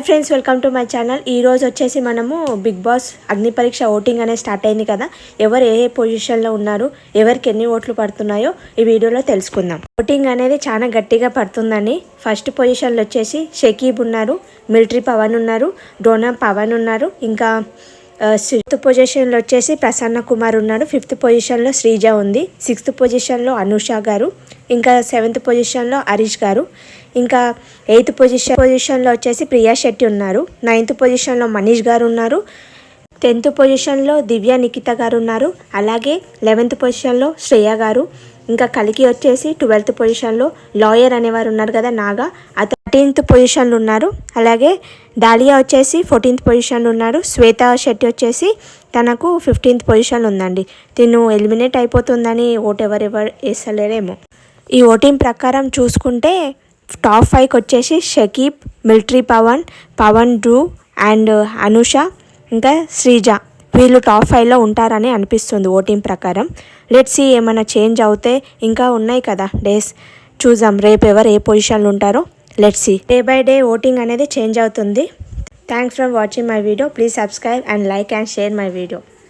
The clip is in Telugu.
Hi friends, welcome to my channel. ఈరోజు వచ్చేసి మనము బిగ్ బాస్ అగ్ని పరీక్ష ఓటింగ్ అనేది స్టార్ట్ అయింది కదా. ఎవరు ఏ పొజిషన్లో ఉన్నారు, ఎవరికి ఎన్ని ఓట్లు పడుతున్నాయో ఈ వీడియోలో తెలుసుకుందాం. ఓటింగ్ అనేది చాలా గట్టిగా పడుతుందని ఫస్ట్ పొజిషన్లో వచ్చేసి షకీబ్ ఉన్నారు, మిలిటరీ పవన్ ఉన్నారు, డోనా పవన్ ఉన్నారు, ఇంకా సిక్స్త్ పొజిషన్లో వచ్చేసి ప్రసన్న కుమార్ ఉన్నారు, ఫిఫ్త్ పొజిషన్లో శ్రీజ ఉంది, సిక్స్త్ పొజిషన్లో అనూష గారు, ఇంకా సెవెంత్ పొజిషన్లో హరీష్ గారు, ఇంకా ఎయిత్ పొజిషన్లో వచ్చేసి ప్రియా శెట్టి ఉన్నారు, నైన్త్ పొజిషన్లో మనీష్ గారు ఉన్నారు, 10th పొజిషన్లో దివ్య నిఖిత గారు ఉన్నారు, అలాగే 11th పొజిషన్లో శ్రేయ గారు, ఇంకా కలికి వచ్చేసి 12th పొజిషన్లో లాయర్ అనేవారు ఉన్నారు కదా నాగా, 13th పొజిషన్లో ఉన్నారు, అలాగే డాలియా వచ్చేసి 14th పొజిషన్లో ఉన్నారు, శ్వేత శెట్టి వచ్చేసి తనకు 15th పొజిషన్లో ఉందండి. తిను ఎలిమినేట్ అయిపోతుందని ఎవరు వేస్తలేరేమో. ఈ ఓటింగ్ ప్రకారం చూసుకుంటే టాప్ 5కి వచ్చేసి షకీబ్, మిలిటరీ పవన్ డ్రూ అండ్ అనూష, ఇంకా శ్రీజ, వీళ్ళు టాప్ 5లో ఉంటారని అనిపిస్తుంది ఓటింగ్ ప్రకారం. లెట్స్ సీ ఏమైనా చేంజ్ అవుతే ఇంకా ఉన్నాయి కదా డేస్, చూద్దాం రేపు ఎవరు ఏ పొజిషన్లో ఉంటారో. Let's see. Day by day voting అనేది చేంజ్ అవుతుంది. Thanks for watching my video. Please subscribe and like and share my video.